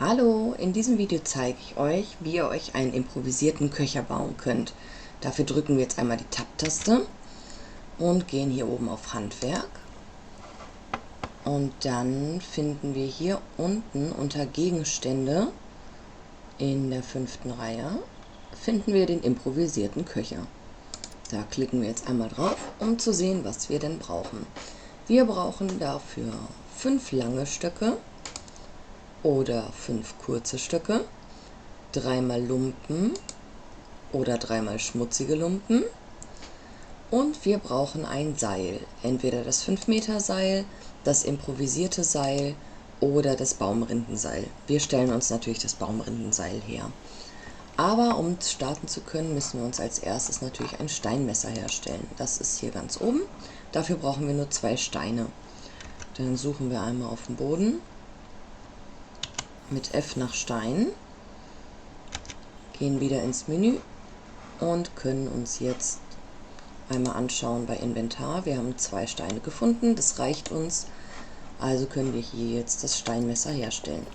Hallo, in diesem Video zeige ich euch, wie ihr euch einen improvisierten Köcher bauen könnt. Dafür drücken wir jetzt einmal die Tab-Taste und gehen hier oben auf Handwerk. Und dann finden wir hier unten unter Gegenstände in der 5. Reihe, finden wir den improvisierten Köcher. Da klicken wir jetzt einmal drauf, um zu sehen, was wir denn brauchen. Wir brauchen dafür 5 lange Stöcke oder 5 kurze Stöcke, 3 mal Lumpen oder 3 mal schmutzige Lumpen, und wir brauchen ein Seil, entweder das 5 Meter Seil, das improvisierte Seil oder das Baumrindenseil. Wir stellen uns natürlich das Baumrindenseil her. Aber um starten zu können, müssen wir uns als erstes natürlich ein Steinmesser herstellen. Das ist hier ganz oben. Dafür brauchen wir nur 2 Steine. Dann suchen wir einmal auf dem Boden mit F nach Stein, gehen wieder ins Menü und können uns jetzt einmal anschauen bei Inventar. Wir haben 2 Steine gefunden, das reicht uns, also können wir hier jetzt das Steinmesser herstellen.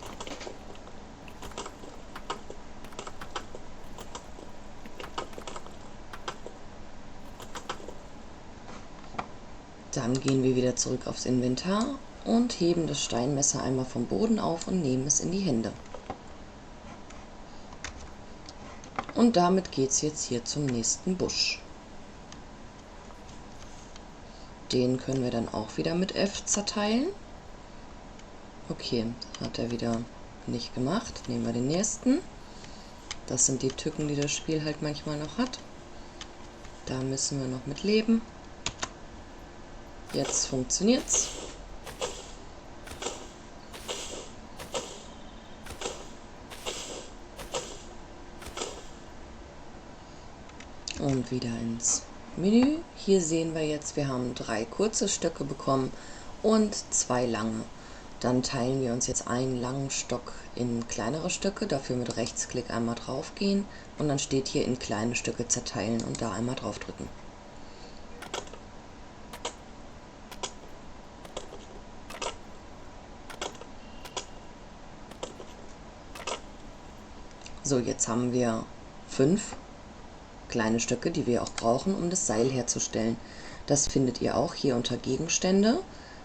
Dann gehen wir wieder zurück aufs Inventar und heben das Steinmesser einmal vom Boden auf und nehmen es in die Hände. Und damit geht es jetzt hier zum nächsten Busch. Den können wir dann auch wieder mit F zerteilen. Okay, hat er wieder nicht gemacht. Nehmen wir den nächsten. Das sind die Tücken, die das Spiel halt manchmal noch hat. Da müssen wir noch mit leben. Jetzt funktioniert's. Und wieder ins Menü. Hier sehen wir jetzt, wir haben 3 kurze Stöcke bekommen und 2 lange. Dann teilen wir uns jetzt einen langen Stock in kleinere Stücke, dafür mit Rechtsklick einmal drauf gehen und dann steht hier in kleine Stücke zerteilen und da einmal drauf drücken. So, jetzt haben wir 5 kleine Stücke, die wir auch brauchen, um das Seil herzustellen. Das findet ihr auch hier unter Gegenstände,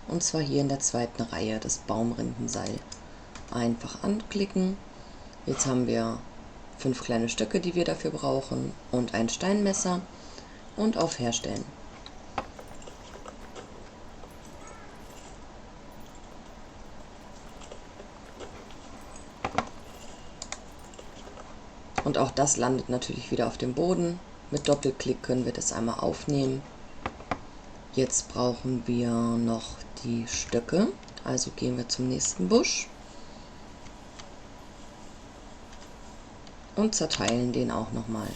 und zwar hier in der 2. Reihe, das Baumrindenseil. Einfach anklicken. Jetzt haben wir 5 kleine Stöcke, die wir dafür brauchen, und ein Steinmesser, und auf Herstellen. Und auch das landet natürlich wieder auf dem Boden. Mit Doppelklick können wir das einmal aufnehmen. Jetzt brauchen wir noch die Stöcke, also gehen wir zum nächsten Busch und zerteilen den auch nochmal.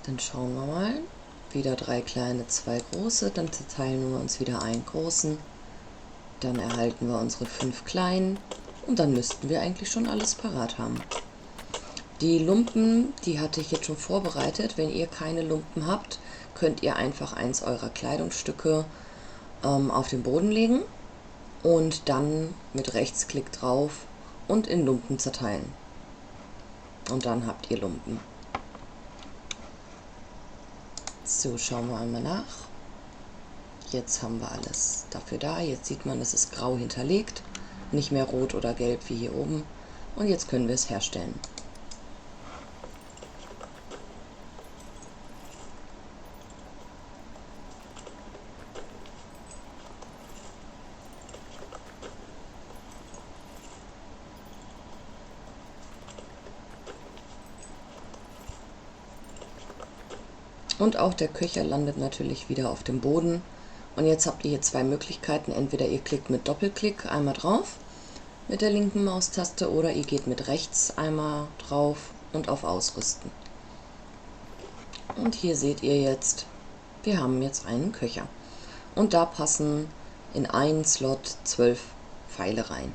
Dann schauen wir mal. Wieder 3 kleine, 2 große, dann zerteilen wir uns wieder einen großen. Dann erhalten wir unsere 5 kleinen und dann müssten wir eigentlich schon alles parat haben. Die Lumpen, die hatte ich jetzt schon vorbereitet. Wenn ihr keine Lumpen habt, könnt ihr einfach eins eurer Kleidungsstücke auf den Boden legen und dann mit Rechtsklick drauf und in Lumpen zerteilen. Und dann habt ihr Lumpen. So, schauen wir einmal nach. Jetzt haben wir alles dafür da. Jetzt sieht man, es ist grau hinterlegt, nicht mehr rot oder gelb wie hier oben. Und jetzt können wir es herstellen. Und auch der Köcher landet natürlich wieder auf dem Boden. Und jetzt habt ihr hier 2 Möglichkeiten. Entweder ihr klickt mit Doppelklick einmal drauf mit der linken Maustaste oder ihr geht mit rechts einmal drauf und auf Ausrüsten. Und hier seht ihr jetzt, wir haben jetzt einen Köcher. Und da passen in einen Slot 12 Pfeile rein.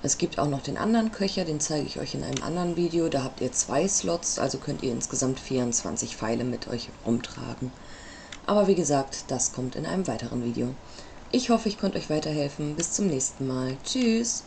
Es gibt auch noch den anderen Köcher, den zeige ich euch in einem anderen Video. Da habt ihr 2 Slots, also könnt ihr insgesamt 24 Pfeile mit euch rumtragen. Aber wie gesagt, das kommt in einem weiteren Video. Ich hoffe, ich konnte euch weiterhelfen. Bis zum nächsten Mal. Tschüss!